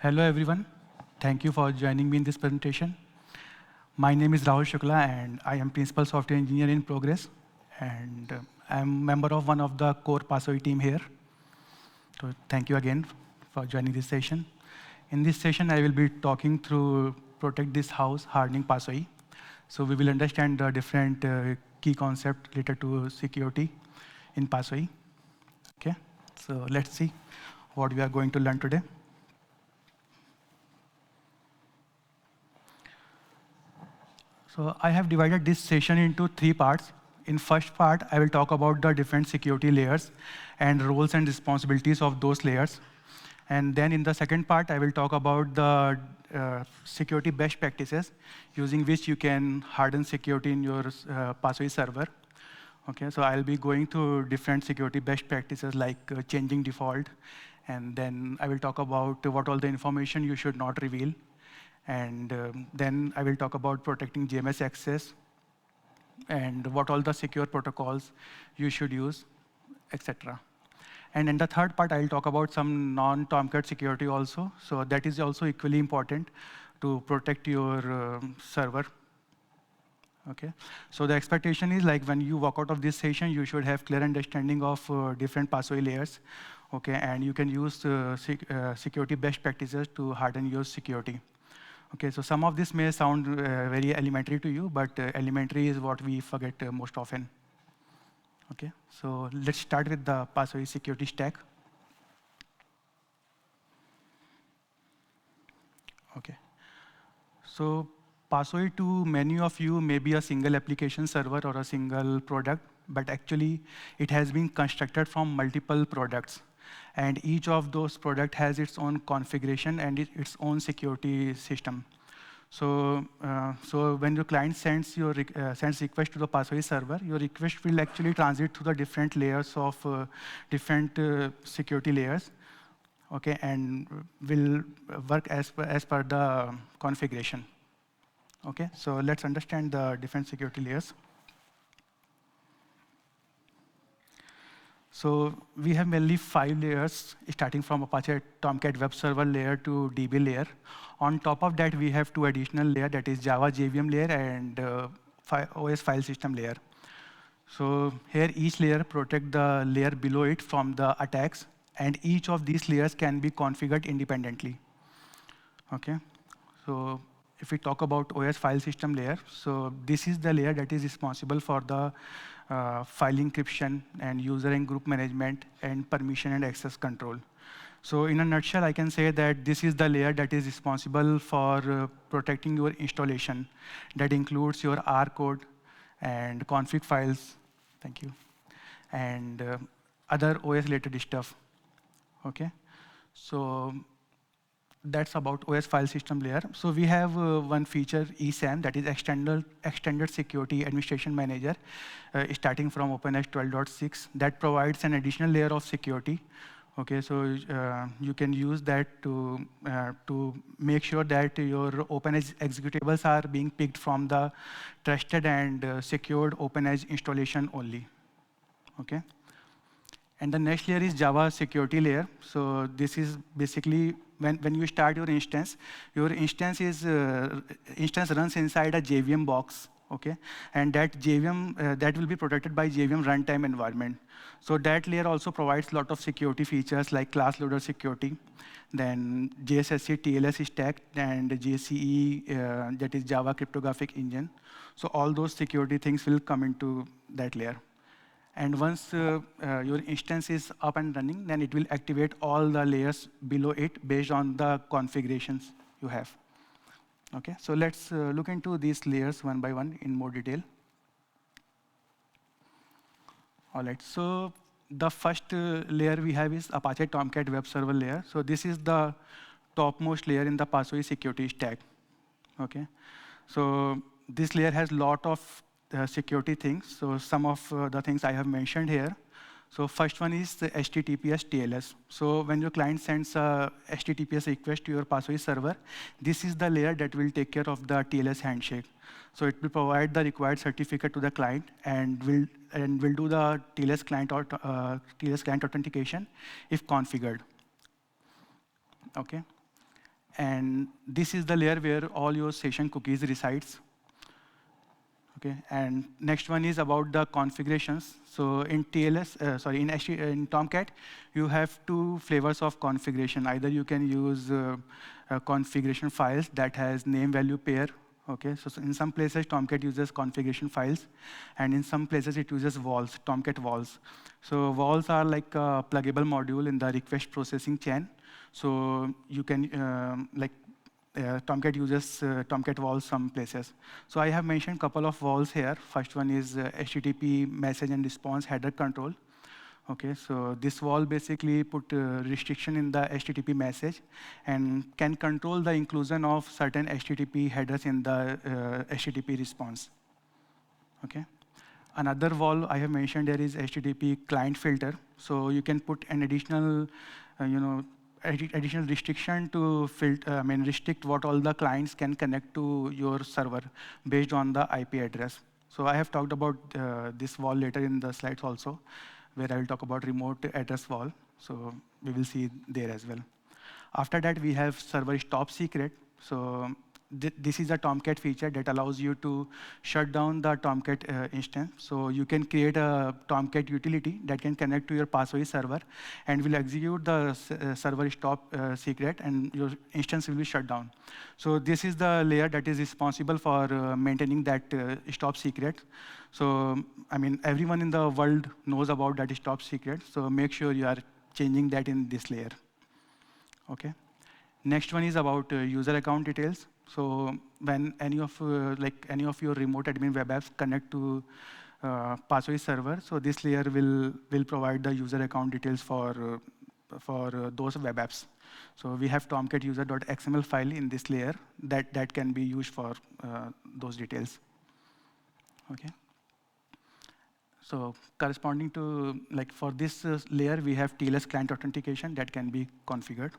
Hello, everyone. Thank you for joining me in this presentation. My name is Rahul Shukla, and I am Principal Software Engineer in Progress. And I'm a member of one of the core PASOE team here. So thank you again for joining this session. In this session, I will be talking through Protect This House Hardening PASOE. So we will understand the different key concepts related to security in PASOE. Okay, so let's see what we are going to learn today. So I have divided this session into 3 parts. In first part, I will talk about the different security layers and roles and responsibilities of those layers. And then in the second part, I will talk about the security best practices using which you can harden security in your PASOE server. Okay, so I'll be going through different security best practices like changing default. And then I will talk about what all the information you should not reveal. And then I will talk about protecting JMS access and what all the secure protocols you should use, etc. And in the third part, I'll talk about some non-Tomcat security also. So that is also equally important to protect your server. Okay. So the expectation is like when you walk out of this session, you should have clear understanding of different PASOE layers. Okay, and you can use security best practices to harden your security. Okay, so some of this may sound very elementary to you, but elementary is what we forget most often. Okay, so let's start with the PASOE security stack. Okay, so PASOE to many of you may be a single application server or a single product, but actually it has been constructed from multiple products. And each of those products has its own configuration and its own security system. So, when your client sends request to the PASOE server, your request will actually transit through the different layers of different security layers, okay, and will work as per the configuration. Okay, so let's understand the different security layers. So we have mainly 5 layers, starting from Apache Tomcat web server layer to DB layer. On top of that, we have 2 additional layers, that is Java JVM layer and OS file system layer. So here, each layer protects the layer below it from the attacks, and each of these layers can be configured independently. Okay, so if we talk about OS file system layer, so this is the layer that is responsible for the file encryption and user and group management and permission and access control. So in a nutshell, I can say that this is the layer that is responsible for protecting your installation. That includes your R code and config files, thank you, and other OS-related stuff. Okay, so that's about OS file system layer. So we have one feature, ESAM, that is Extended Security Administration Manager, starting from OpenEdge 12.6, that provides an additional layer of security. Okay, so you can use that to make sure that your OpenEdge executables are being picked from the trusted and secured OpenEdge installation only. Okay. And the next layer is Java security layer. So this is basically when you start your instance runs inside a JVM box, okay? And that JVM that will be protected by JVM runtime environment. So that layer also provides a lot of security features like class loader security, then JSSC TLS stack, and JCE, that is Java cryptographic engine. So all those security things will come into that layer. And once your instance is up and running, then it will activate all the layers below it based on the configurations you have. Okay, so let's look into these layers one by one in more detail. All right, so the first layer we have is Apache Tomcat web server layer. So this is the topmost layer in the PASOE security stack. Okay, so this layer has a lot of security things. So some of the things I have mentioned here. So first one is the HTTPS TLS. So when your client sends a HTTPS request to your PASOE server, this is the layer that will take care of the TLS handshake. So it will provide the required certificate to the client and will do the TLS client authentication if configured. Okay. And this is the layer where all your session cookies resides. Okay, and next one is about the configurations. So in in Tomcat, you have two flavors of configuration. Either you can use configuration files that has name value pair. Okay, so in some places Tomcat uses configuration files, and in some places it uses walls, Tomcat walls. So walls are like a pluggable module in the request processing chain. So you can Tomcat uses Tomcat walls some places. So I have mentioned a couple of walls here. First one is HTTP message and response header control. Okay, so this wall basically put restriction in the HTTP message and can control the inclusion of certain HTTP headers in the HTTP response. Okay. Another wall I have mentioned there is HTTP client filter. So you can put an additional, additional restriction to restrict what all the clients can connect to your server based on the IP address. So I have talked about this wall later in the slides also, where I will talk about remote address wall. So we will see there as well. After that, we have server stop secret. So this is a Tomcat feature that allows you to shut down the Tomcat instance. So you can create a Tomcat utility that can connect to your PUG server and will execute the server stop secret, and your instance will be shut down. So this is the layer that is responsible for maintaining that stop secret. So everyone in the world knows about that stop secret. So make sure you are changing that in this layer. Okay. Next one is about user account details. So when any of your remote admin web apps connect to PUG server, so this layer will provide the user account details for those web apps. So we have Tomcat user.xml file in this layer that can be used for those details. Okay. So corresponding to for this layer, we have TLS client authentication that can be configured.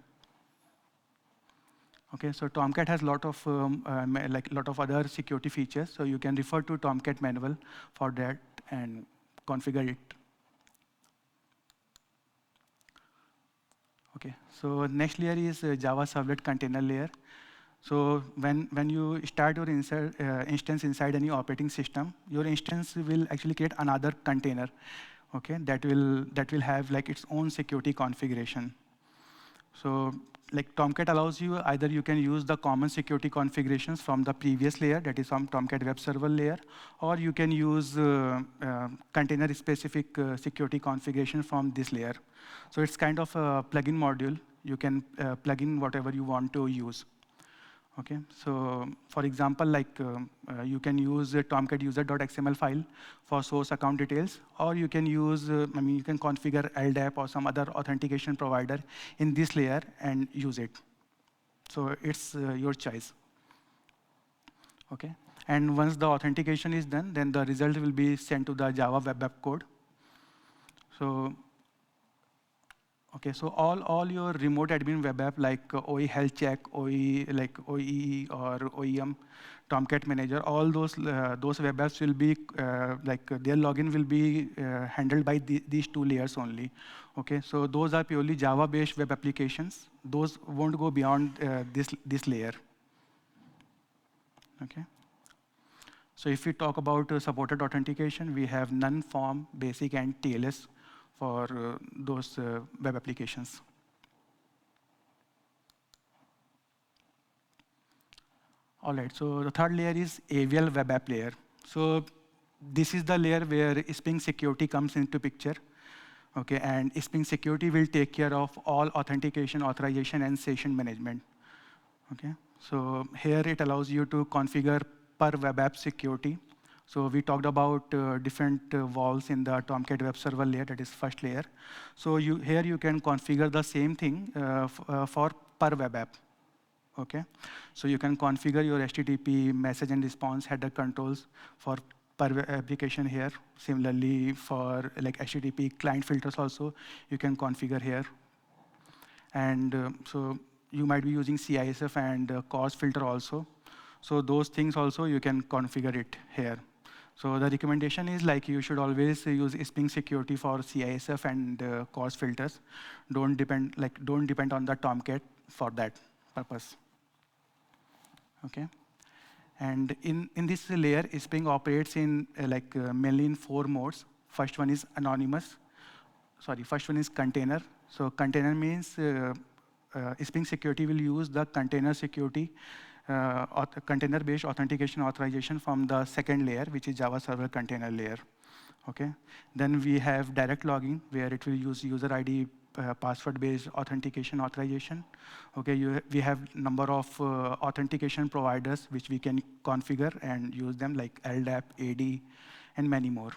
Okay, so Tomcat has lot of other security features. So you can refer to Tomcat manual for that and configure it. Okay, so next layer is Java Servlet Container layer. So when you start your instance inside any operating system, your instance will actually create another container. Okay, that will have its own security configuration. So Tomcat allows you, either you can use the common security configurations from the previous layer, that is from Tomcat web server layer, or you can use container-specific security configuration from this layer. So it's kind of a plugin module. You can plug in whatever you want to use. Okay, so for example, you can use a Tomcat user.xml file for source account details, or you can use, you can configure LDAP or some other authentication provider in this layer and use it. So it's your choice. Okay, and once the authentication is done, then the result will be sent to the Java web app code. So okay, so all your remote admin web app like OE Health Check, OE OEE or OEM, Tomcat Manager, all those web apps will be their login will be handled by these two layers only. Okay, so those are purely Java-based web applications. Those won't go beyond this layer. Okay. So if we talk about supported authentication, we have none, form, basic, and TLS for those web applications. All right, so the third layer is AVL web app layer. So this is the layer where Spring Security comes into picture. Okay, and Spring Security will take care of all authentication, authorization, and session management. Okay, so here it allows you to configure per web app security. So we talked about different walls in the Tomcat web server layer, that is first layer. So here you can configure the same thing for per web app. Okay, so you can configure your HTTP message and response header controls for per application here. Similarly, for HTTP client filters also, you can configure here. And so you might be using CISF and CORS filter also. So those things also you can configure it here. So the recommendation is you should always use Spring Security for CISF and CORS filters. Don't depend on the Tomcat for that purpose. Okay. And in this layer, Spring operates in mainly in 4 modes. First one is anonymous. Sorry, first one is container. So container means Spring Security will use the container security, container-based authentication authorization from the second layer, which is Java Server Container layer. Okay. Then we have direct logging, where it will use user ID, password-based authentication authorization. Okay, we have number of authentication providers which we can configure and use them, like LDAP, AD, and many more.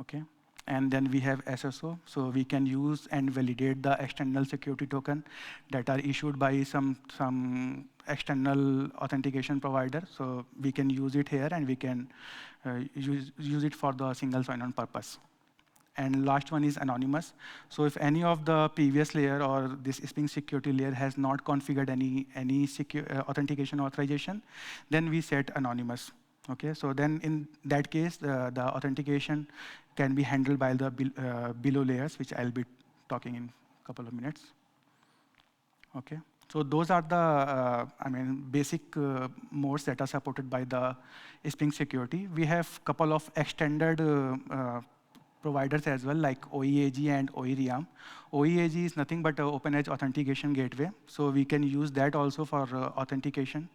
Okay. And then we have SSO, so we can use and validate the external security token that are issued by some external authentication provider. So we can use it here, and we can use it for the single sign-on purpose. And last one is anonymous. So if any of the previous layer or this Spring Security layer has not configured any authentication authorization, then we set anonymous. Okay, so then in that case, the authentication can be handled by the below layers, which I'll be talking in a couple of minutes. Okay, so those are the basic modes that are supported by the Spring Security. We have a couple of extended providers as well, like OEAG and OERIAM. OEAG is nothing but an OpenEdge authentication gateway, so we can use that also for authentication.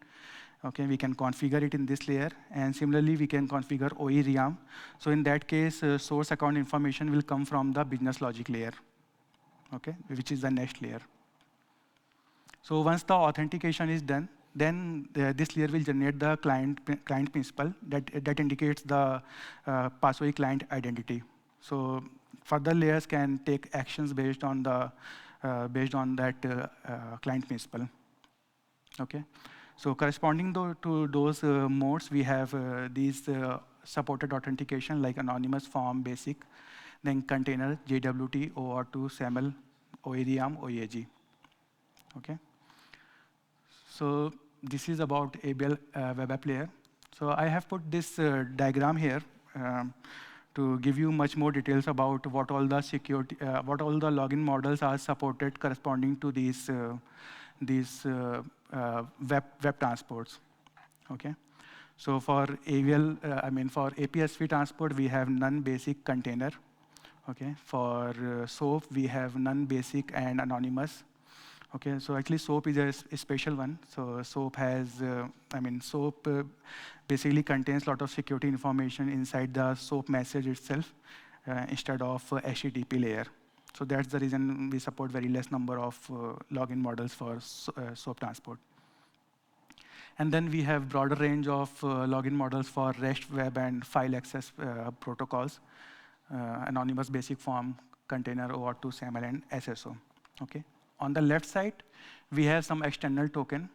Okay, we can configure it in this layer, and similarly, we can configure OERIAM. So in that case, source account information will come from the business logic layer, okay, which is the next layer. So once the authentication is done, then this layer will generate the client principal that indicates the PASOE client identity. So further layers can take actions based on that client principal. Okay. So corresponding to those modes, we have these supported authentication like anonymous, form, basic, then container, JWT, OAuth2, SAML, OERIAM, OEAG. Okay. So this is about ABL web app layer. So I have put this diagram here to give you much more details about what all the security, what all the login models are supported corresponding to these web transports. Okay. So for AVL, for APSV transport, we have none, basic, container. Okay. For SOAP, we have none, basic, and anonymous. Okay, so actually SOAP is a special one. So SOAP has, SOAP basically contains a lot of security information inside the SOAP message itself instead of HTTP layer. So that's the reason we support very less number of login models for SOAP transport. And then we have broader range of login models for REST, web, and file access protocols, anonymous, basic, form, container, OAuth2, SAML, and SSO. Okay. On the left side, we have some external token.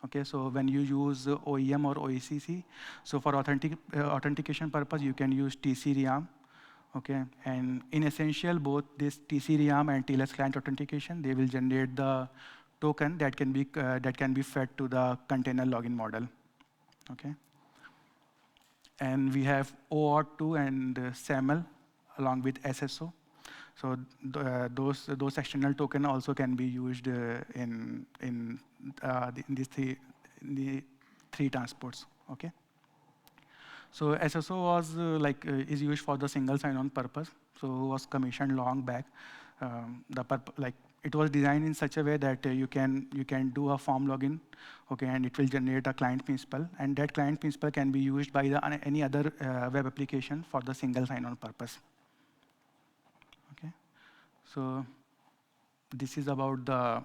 Okay, so when you use OEM or OECC, so for authentication purpose, you can use TCRIAM. Okay, and in essential, both this TCRIAM and TLS client authentication, they will generate the token that can be fed to the container login model. Okay, and we have OAuth2 and SAML along with SSO. So those external token also can be used in the three transports. Okay. So SSO was is used for the single sign-on purpose. So was commissioned long back. It was designed in such a way that you can do a form login, okay, and it will generate a client principal, and that client principal can be used by any other web application for the single sign-on purpose. Okay, so this is about the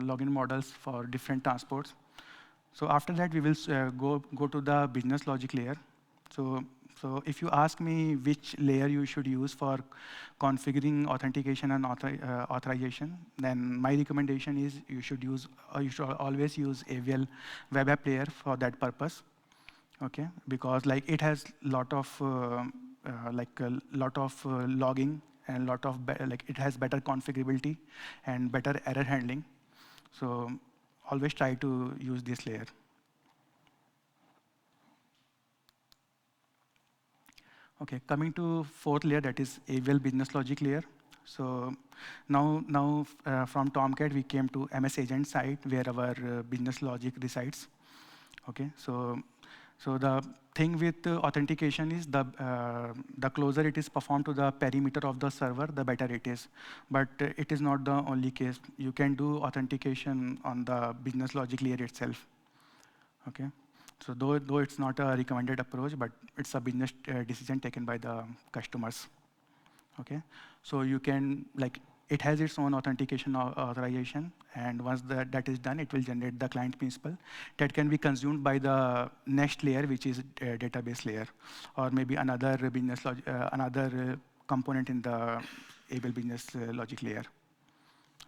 login models for different transports. So after that, we will go to the business logic layer. So if you ask me which layer you should use for configuring authentication and authorization, then my recommendation is you should always use AVL web app layer for that purpose. Okay, because it has lot of logging and it has better configurability and better error handling. So always try to use this layer. Okay, coming to fourth layer, that is AVL business logic layer. So now from Tomcat, we came to MS Agent side, where our business logic resides. Okay, so the thing with authentication is the closer it is performed to the perimeter of the server, the better it is. But it is not the only case. You can do authentication on the business logic layer itself. Okay, so though it's not a recommended approach, but it's a business decision taken by the customers. Okay, so you can, like, it has its own authentication authorization, and once that is done, it will generate the client principal that can be consumed by the next layer, which is database layer, or maybe another component in the able business logic layer.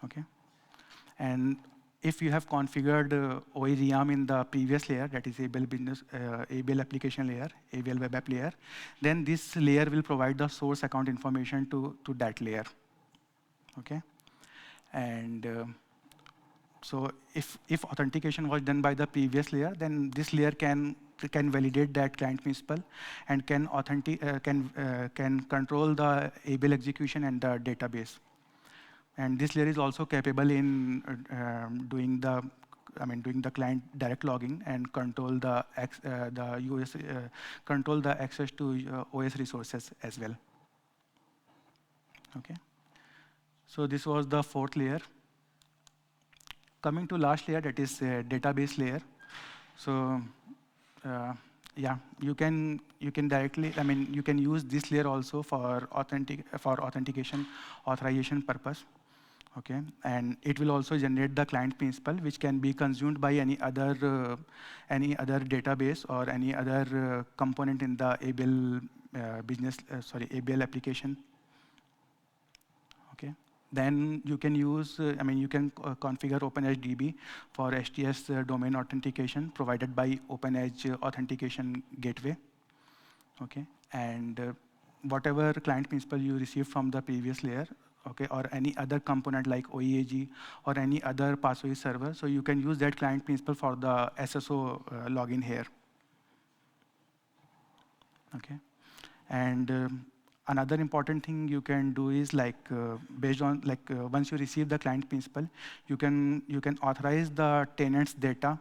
Okay, and if you have configured OE realm in the previous layer, that is able application layer, able web app layer, then this layer will provide the source account information to that layer. Okay, and so if authentication was done by the previous layer, then this layer can validate that client principal and can control the able execution and the database. And this layer is also capable in doing the client direct logging and control the access to OS resources as well. Okay. So this was the fourth layer. Coming to last layer, that is database layer. So yeah, you can directly, you can use this layer also for authentication authorization purpose. Okay, and it will also generate the client principal, which can be consumed by any other database or any other component in the able able application. Okay, then you can use, you can configure OpenEdge DB for STS domain authentication provided by OpenEdge authentication gateway. Okay, and whatever client principal you receive from the previous layer, okay, or any other component like OEAG or any other password server, so you can use that client principal for the SSO login here. Okay, and another important thing you can do is, based on once you receive the client principal, you can authorize the tenant's data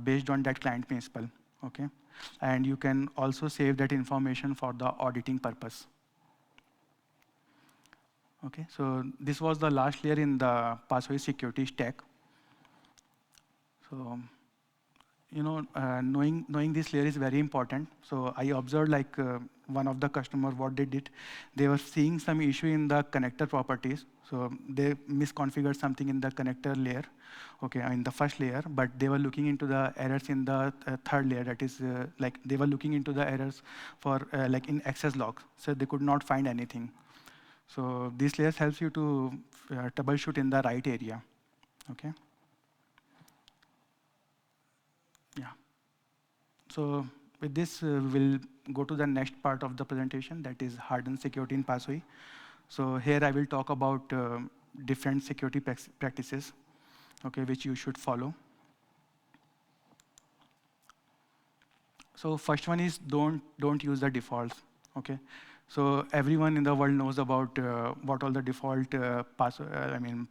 based on that client principal. Okay, and you can also save that information for the auditing purpose. Okay, so this was the last layer in the password security stack. So, knowing this layer is very important. So I observed one of the customer, what they did, they were seeing some issue in the connector properties. So they misconfigured something in the connector layer, okay, in the first layer, but they were looking into the errors in the third layer. That is, they were looking into the errors for in access logs. So they could not find anything. So this layer helps you to troubleshoot in the right area. Okay. Yeah. So with this, we'll go to the next part of the presentation, that is hardened security in PASOE. So here I will talk about different security practices, okay, which you should follow. So first one is don't use the defaults. Okay. So everyone in the world knows about what all the default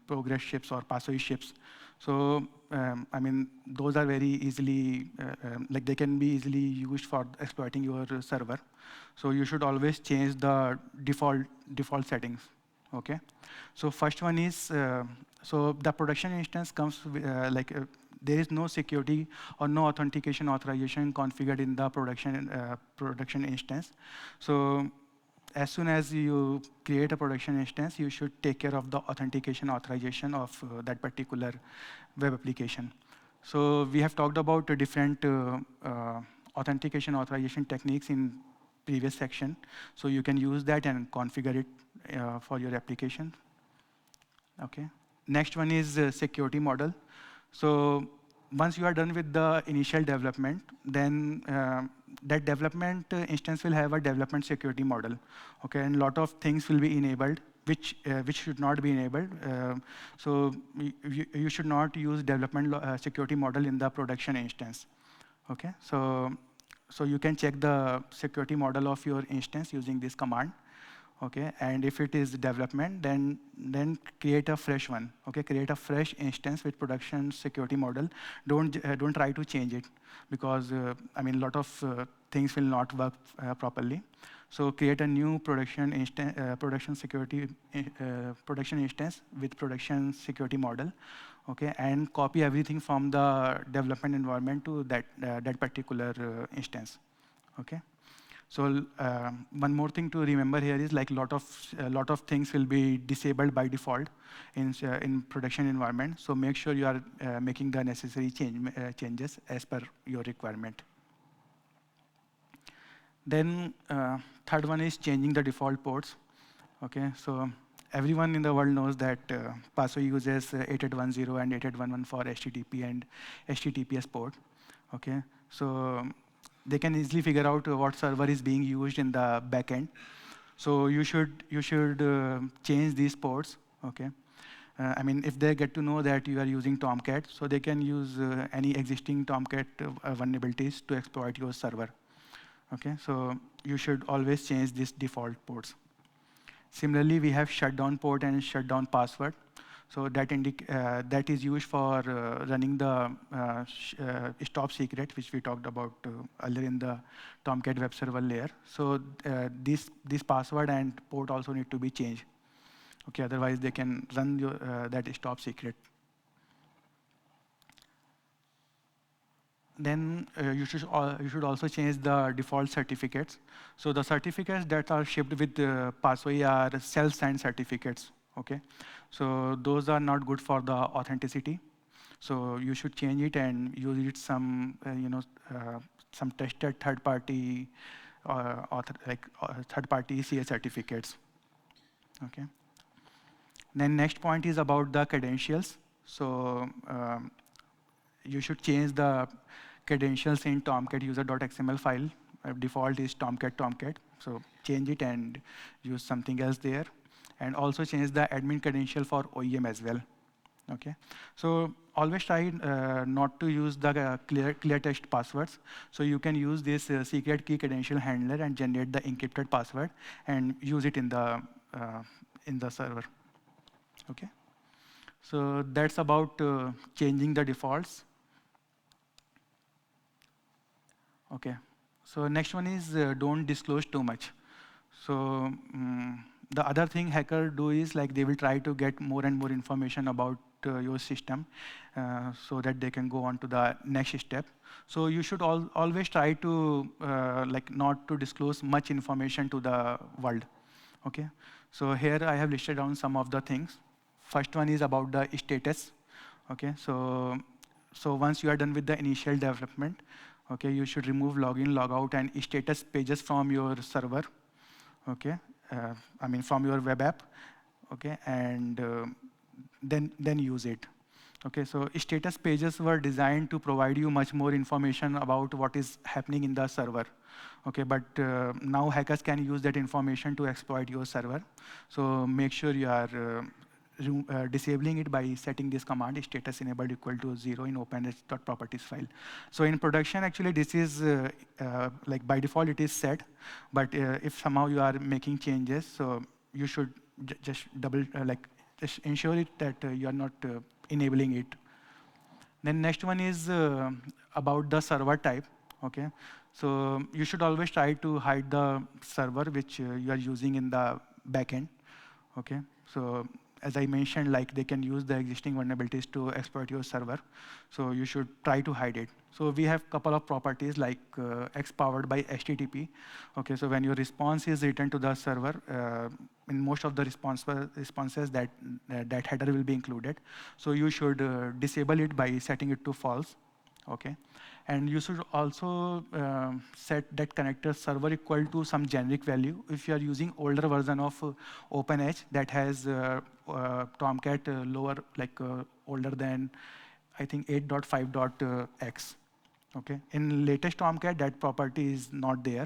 progress ships or PASOE ships. So those are very easily they can be easily used for exploiting your server. So you should always change the default settings. Okay. So first one is so the production instance comes with, there is no security or no authentication authorization configured in the production instance. So as soon as you create a production instance, you should take care of the authentication authorization of that particular web application. So we have talked about different authentication authorization techniques in previous section. So you can use that and configure it for your application. Okay. Next one is security model. So once you are done with the initial development, then that development instance will have a development security model. Okay, and a lot of things will be enabled, which should not be enabled. So you should not use development security model in the production instance. Okay, so you can check the security model of your instance using this command. Okay, and if it is development, then create a fresh one. Okay, create a fresh instance with production security model. Don't try to change it, because I mean, a lot of things will not work properly. So create a new production instance with production security model. Okay, and copy everything from the development environment to that particular instance. Okay. So one more thing to remember here is, like, lot of things will be disabled by default in production environment. So make sure you are making the necessary changes as per your requirement. Then third one is changing the default ports. Okay, so everyone in the world knows that PASO uses 8810 and 8811 for HTTP and HTTPS port. Okay, so they can easily figure out what server is being used in the backend. So you should change these ports. Okay, I mean, if they get to know that you are using Tomcat, so they can use any existing Tomcat vulnerabilities to exploit your server. Okay, so you should always change these default ports. Similarly, we have shutdown port and shutdown password. So that is used for running the stop secret, which we talked about earlier in the Tomcat web server layer. So this password and port also need to be changed. Okay, otherwise they can run that stop secret. Then you should also change the default certificates. So the certificates that are shipped with PASOE are self-signed certificates. Okay, so those are not good for the authenticity. So you should change it and use it some some tested third-party third-party CA certificates. Okay. Then next point is about the credentials. So you should change the credentials in Tomcat user.xml file. Default is Tomcat. So change it and use something else there. And also change the admin credential for OEM as well. Okay. So always try not to use the clear text passwords. So you can use this secret key credential handler and generate the encrypted password and use it in the server. Okay. So that's about changing the defaults. Okay. So next one is don't disclose too much. So the other thing hacker do is, like, they will try to get more and more information about your system so that they can go on to the next step. So you should always try to not to disclose much information to the world. Okay. So here I have listed down some of the things. First one is about the status. Okay. So once you are done with the initial development, okay, you should remove login, logout, and status pages from your server. Okay, I mean from your web app. Okay, and then use it. Okay, so status pages were designed to provide you much more information about what is happening in the server. Okay, but now hackers can use that information to exploit your server. So make sure you are disabling it by setting this command status enabled equal to 0 in OpenEdge.properties file. So in production, actually, this is like by default it is set, but if somehow you are making changes, so you should just just ensure it that you are not enabling it. Then next one is about the server type. Okay, so you should always try to hide the server which you are using in the backend. Okay, so as I mentioned, like, they can use the existing vulnerabilities to exploit your server. So you should try to hide it. So we have a couple of properties like X powered by HTTP. Okay, so when your response is returned to the server, in most of the responses that header will be included. So you should disable it by setting it to false. Okay, and you should also set that connector server equal to some generic value. If you are using older version of OpenEdge that has Tomcat lower, older than, I think, 8.5.x. Okay, in latest Tomcat that property is not there,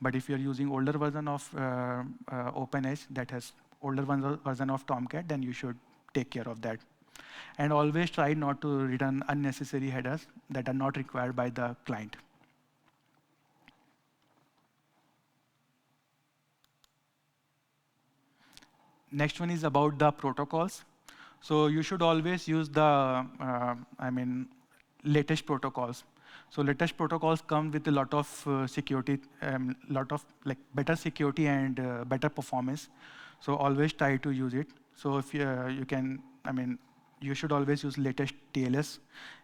but if you are using older version of OpenEdge that has older version of Tomcat, then you should take care of that. And always try not to return unnecessary headers that are not required by the client. Next one is about the protocols. So you should always use the, latest protocols. So latest protocols come with a lot of security, lot of like better security and better performance. So always try to use it. So if you can, you should always use latest TLS.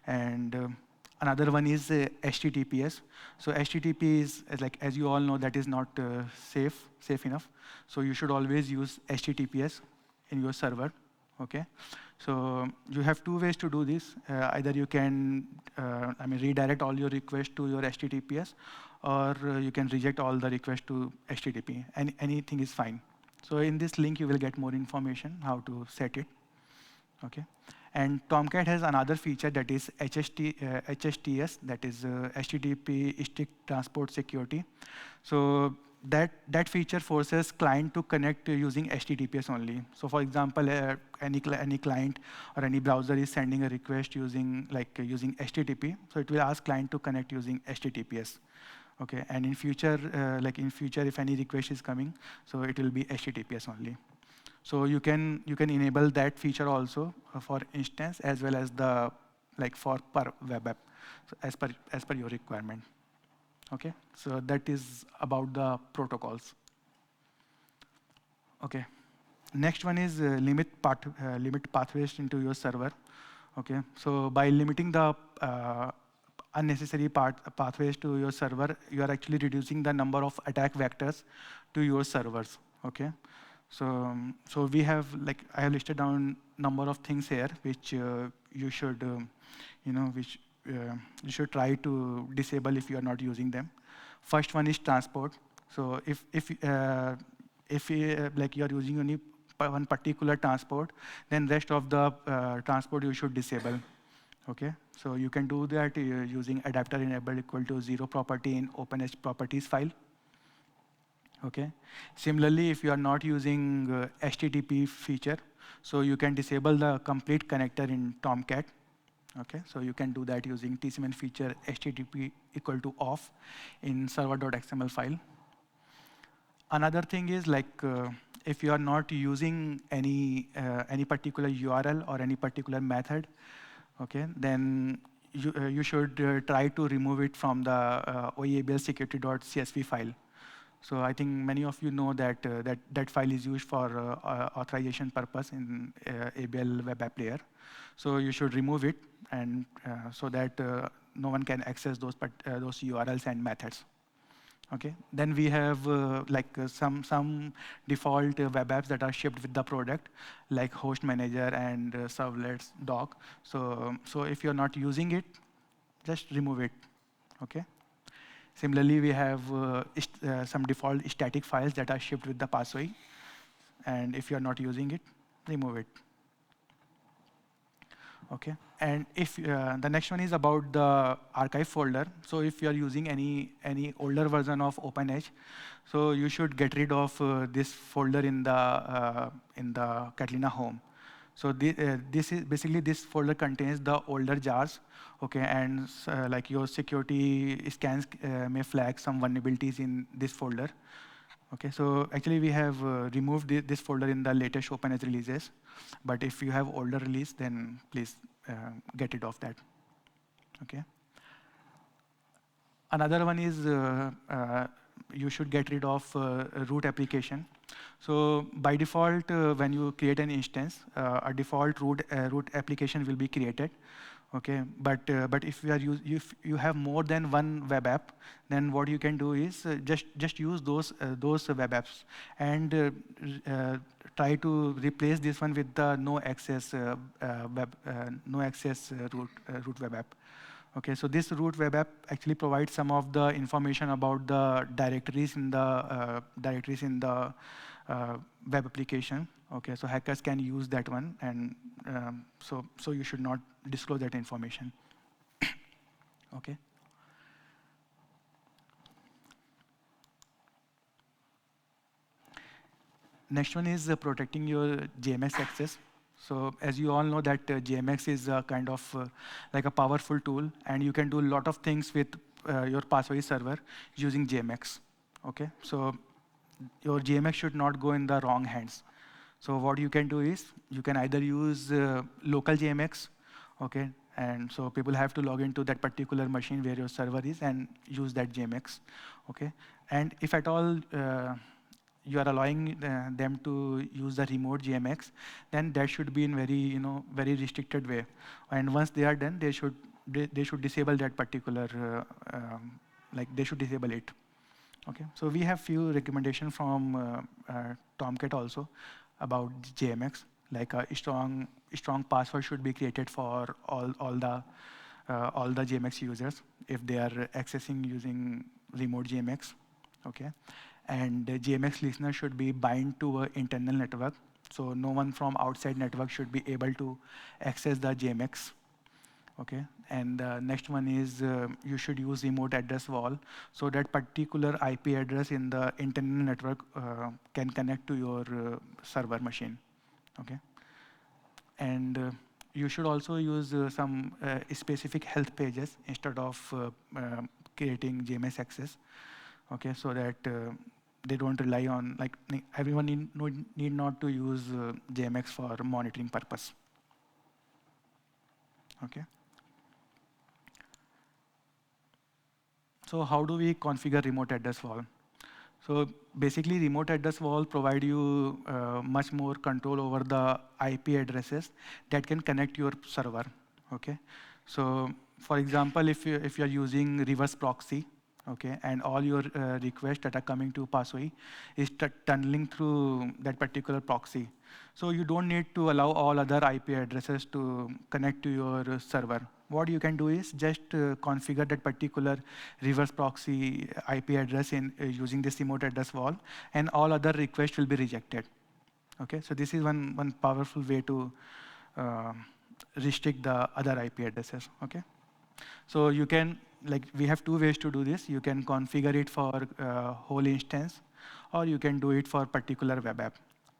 And another one is HTTPS. So HTTP is like, as you all know, that is not safe enough. So you should always use HTTPS in your server. Okay, so you have two ways to do this. Either you can, redirect all your requests to your HTTPS, or you can reject all the requests to HTTP. Anything is fine. So in this link, you will get more information how to set it. Okay, and Tomcat has another feature that is HSTS, that is HTTP Strict Transport Security. So that feature forces client to connect using HTTPS only. So for example, any client or any browser is sending a request using HTTP, so it will ask client to connect using HTTPS. Okay, and in future, if any request is coming, so it will be HTTPS only. So you can enable that feature also for instance, as well as the for per web app, so as per your requirement. Okay, so that is about the protocols. Okay, next one is limit pathways into your server. Okay, so by limiting the unnecessary pathways to your server, you are actually reducing the number of attack vectors to your servers. Okay, so we have I have listed down number of things here which you should you should try to disable if you are not using them. First one is transport. So if you are using only one particular transport, then rest of the transport you should disable. Okay, so you can do that using adapter enable equal to 0 property in OpenEdge properties file. Okay, similarly, if you are not using HTTP feature, so you can disable the complete connector in Tomcat. Okay, so you can do that using tcmn feature HTTP equal to off in server.xml file. Another thing is if you are not using any particular URL or any particular method, okay, then you should try to remove it from the OEABL security.csv file. So I think many of you know that that file is used for authorization purpose in ABL web app layer. So you should remove it, and so that no one can access those URLs and methods. Okay. Then we have some default web apps that are shipped with the product, like host manager and servlets doc. So if you're not using it, just remove it. Okay. Similarly, we have some default static files that are shipped with the PASOE, and if you're not using it, remove it. Okay, and if the next one is about the archive folder. So if you are using any older version of OpenEdge, so you should get rid of this folder in the Catalina home. So this folder contains the older jars, okay, and your security scans may flag some vulnerabilities in this folder. Okay, so actually we have removed this folder in the latest OpenEdge releases, but if you have older release, then please get rid of that. Okay. Another one is you should get rid of root application. So by default, when you create an instance, a default root application will be created. Okay, but if you have more than one web app, then what you can do is just use those web apps and try to replace this one with the no access root web app. Okay, so this root web app actually provides some of the information about the directories in the web application. Okay, so hackers can use that one, and so you should not disclose that information. Okay. Next one is protecting your JMX access. So as you all know that JMX is kind of like a powerful tool, and you can do a lot of things with your PASOE server using JMX. Okay, so your JMX should not go in the wrong hands. So what you can do is you can either use local JMX, okay, and so people have to log into that particular machine where your server is and use that JMX, okay. And if at all you are allowing them to use the remote JMX, then that should be in very very restricted way. And once they are done, they should disable that particular like they should disable it. Okay, so we have few recommendations from Tomcat also about JMX, like a strong password should be created for all the JMX users if they are accessing using remote JMX. Okay, and the JMX listener should be bind to an internal network, so no one from outside network should be able to access the JMX. Okay, and the next one is you should use remote address wall, so that particular IP address in the internal network can connect to your server machine. Okay, and you should also use some specific health pages instead of creating JMS access. Okay, so that they don't rely on, like, everyone need not to use JMX for monitoring purpose. Okay. So how do we configure remote address wall? So basically, remote address wall provide you much more control over the IP addresses that can connect your server. Okay. So for example, if you are using reverse proxy, okay, and all your requests that are coming to Passway is tunneling through that particular proxy. So you don't need to allow all other IP addresses to connect to your server. What you can do is just configure that particular reverse proxy IP address in using this remote address wall, and all other requests will be rejected. Okay, so this is one powerful way to restrict the other IP addresses. Okay, so you can, like, we have two ways to do this. You can configure it for whole instance, or you can do it for particular web app.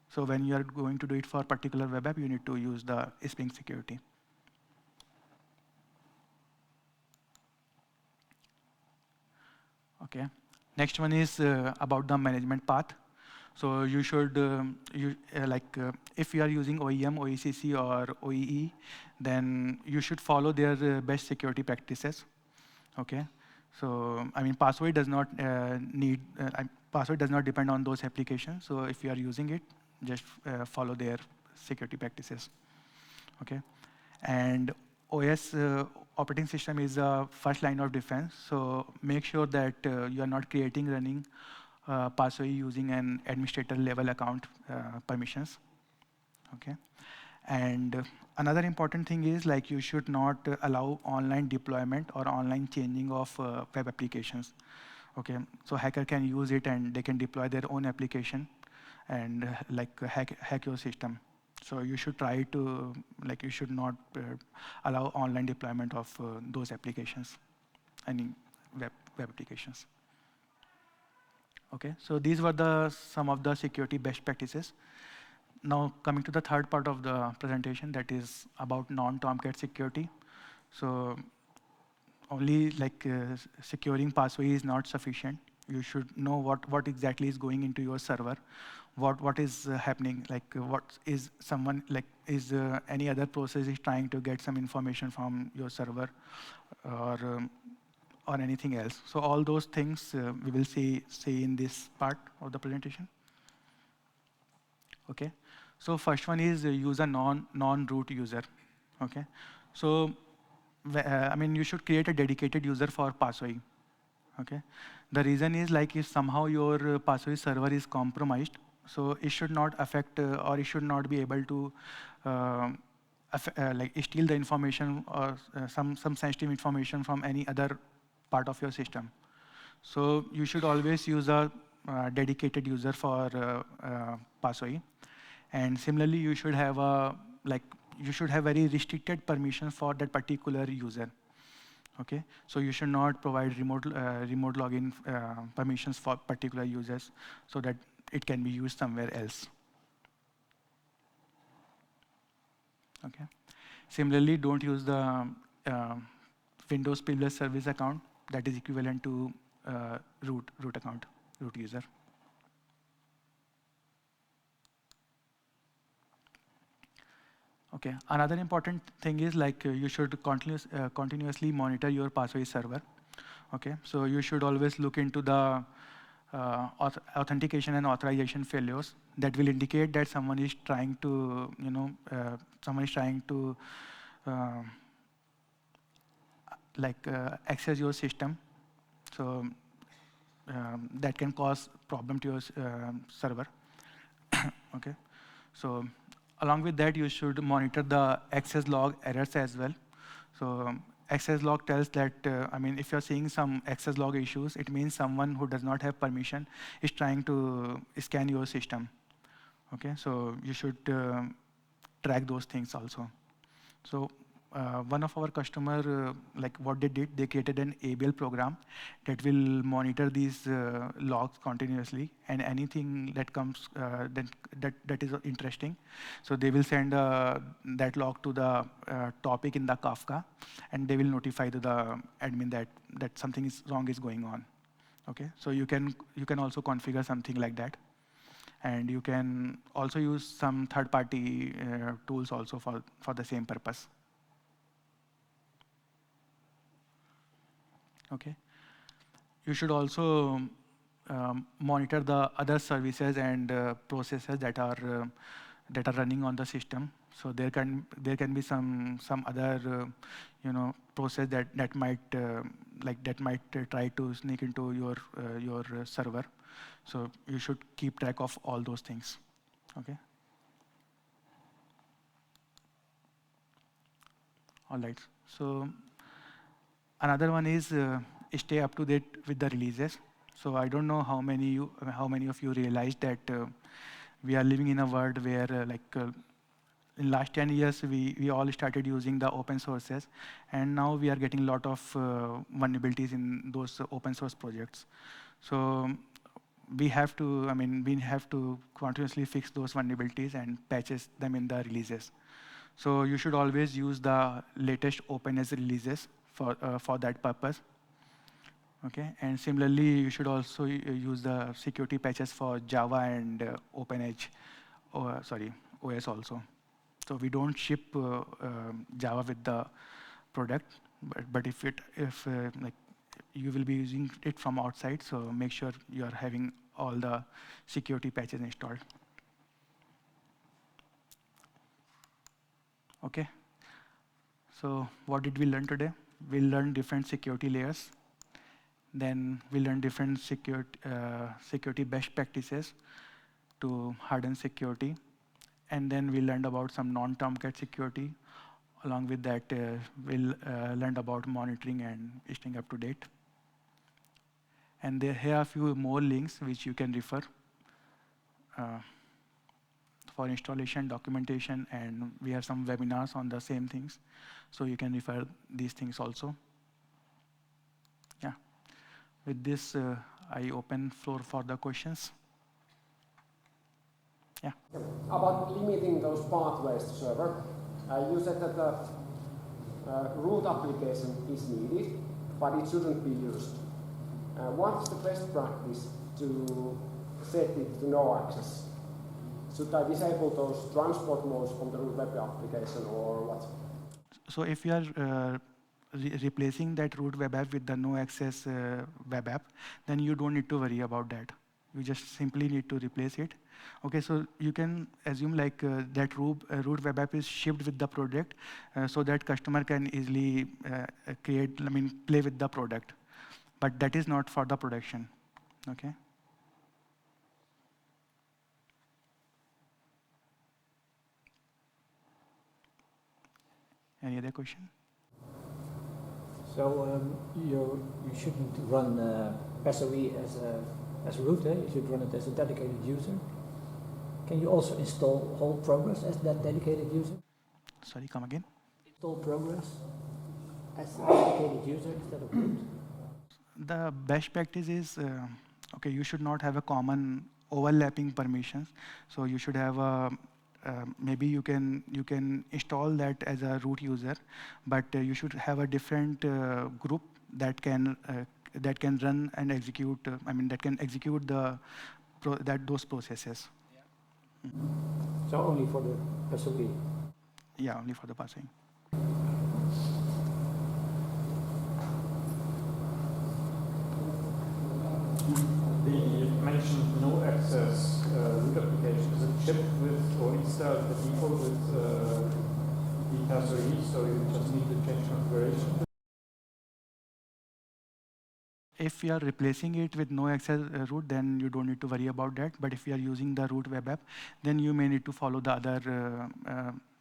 So when you are going to do it for particular web app, you need to use the Spring security. Okay. Next one is about the management path. So you should, if you are using OEM, OECC, or OEE, then you should follow their best security practices. Okay. So I mean, password does not password does not depend on those applications. So if you are using it, just follow their security practices. Okay. And OS operating system is the first line of defense. So make sure that you are not creating, running Password using an administrator level account permissions. Okay. And another important thing is, like, you should not allow online deployment or online changing of web applications. Okay. So hacker can use it and they can deploy their own application and hack your system. So you should try to, you should not allow online deployment of those applications, any web applications. Okay, so these were some of the security best practices. Now coming to the third part of the presentation, that is about non-Tomcat security. So only securing password is not sufficient. You should know what exactly is going into your server, what is happening, what is someone, is any other process is trying to get some information from your server, or anything else. So all those things we will see in this part of the presentation. Okay. So first one is use a non-root user. Okay. So I mean, you should create a dedicated user for Password. Okay. The reason is, if somehow your Password server is compromised, so it should not affect or it should not be able to steal the information or some sensitive information from any other part of your system. So you should always use a dedicated user for Password. And similarly, you should have very restricted permissions for that particular user. Okay, so you should not provide remote login permissions for particular users, so that it can be used somewhere else. Okay. Similarly, don't use the Windows privileged service account that is equivalent to root account, root user. Okay. Another important thing is like you should continuously monitor your PaaS server. Okay. So you should always look into the authentication and authorization failures that will indicate that someone is trying to, uh, access your system. So that can cause problem to your server. Okay. So along with that, you should monitor the access log errors as well. So access log tells that, if you're seeing some access log issues, it means someone who does not have permission is trying to scan your system. Okay, so you should track those things also. So one of our customer, what they did, they created an ABL program that will monitor these logs continuously, and anything that comes that is interesting. So they will send that log to the topic in the Kafka, and they will notify to the admin that something is wrong is going on. Okay, so you can also configure something like that. And you can also use some third-party tools also for the same purpose. Okay. You should also monitor the other services and processes that are running on the system. So there can be some other process that might try to sneak into your server. So you should keep track of all those things. Okay. All right. So another one is stay up to date with the releases. So I don't know how many of you realized that we are living in a world where in last 10 years we all started using the open sources, and now we are getting a lot of vulnerabilities in those open source projects. So we have to continuously fix those vulnerabilities and patches them in the releases. So you should always use the latest OpenEdge releases for that purpose. Okay, and similarly, you should also use the security patches for Java and OpenEdge, OS also. So we don't ship Java with the product, but if you will be using it from outside, so make sure you are having all the security patches installed. Okay. So what did we learn today? We learned different security layers. Then we learned different security best practices to harden security. And then we learned about some non-Tomcat security. Along with that, we'll learn about monitoring and staying up to date. And here are a few more links which you can refer for installation, documentation, and we have some webinars on the same things. So you can refer these things also. Yeah. With this, I open floor for the questions. Yeah. About limiting those pathways to server, you said that the root application is needed, but it shouldn't be used. What's the best practice to set it to no access? Should I disable those transport modes from the root web application or what? So if you are replacing that root web app with the no access web app, then you don't need to worry about that. You just simply need to replace it. Okay, so you can assume that root web app is shipped with the product, so that customer can easily play with the product. But that is not for the production. Okay. Any other question? So you shouldn't run SOE as root. You should run it as a dedicated user. Can you also install whole progress as that dedicated user? Sorry, come again. Install progress as a dedicated user instead of root. The best practice is you should not have a common overlapping permissions. So you should have a maybe you can install that as a root user, but you should have a different group that can run and execute. That can execute those processes. Yeah. So only for the SOE. Yeah, only for the parsing. The mentioned no access root application, is it shipped with or installed the default with the PUG, so you just need to change configuration? If you are replacing it with no access root, then you don't need to worry about that. But if you are using the root web app, then you may need to follow the other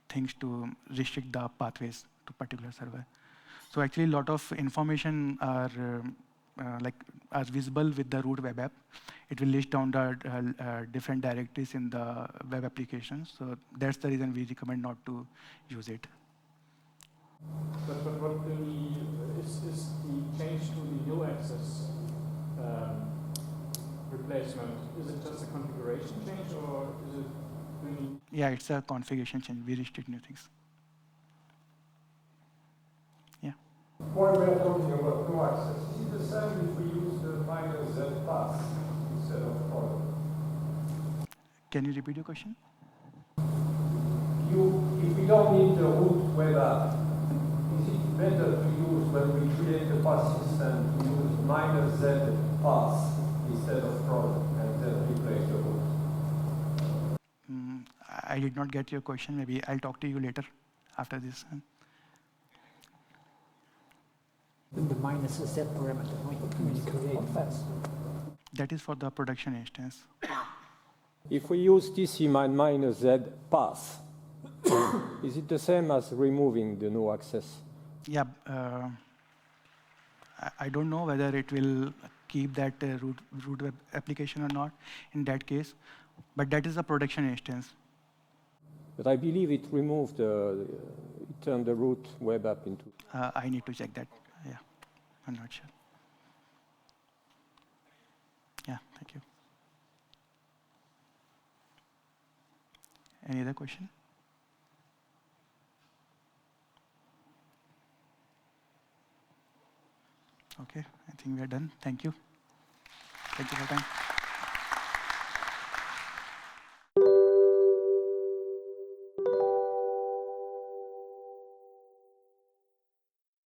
things to restrict the pathways to particular server. So actually, a lot of information are are visible with the root web app. It will list down the different directories in the web application. So that's the reason we recommend not to use it. But what do we, is the change to the no access replacement, is it just a configuration change or is it really? Yeah, it's a configuration change. We restrict new things. Yeah. While we are talking about no access, is it the same if we use the -z path instead of product? Can you repeat your question? If we don't need the root web app, is it better to use when we create a path system to use -z path instead of product and then replace the root? I did not get your question. Maybe I'll talk to you later after this. The -z parameter when you create paths. That is for the production instance. If we use tc -z path, is it the same as removing the no access? Yeah, I don't know whether it will keep that root web application or not in that case, but that is a production instance. But I believe it removed, it turned the root web app into. I need to check that. Yeah, I'm not sure. Yeah, thank you. Any other question? Okay, I think we are done. Thank you. Thank you for your time.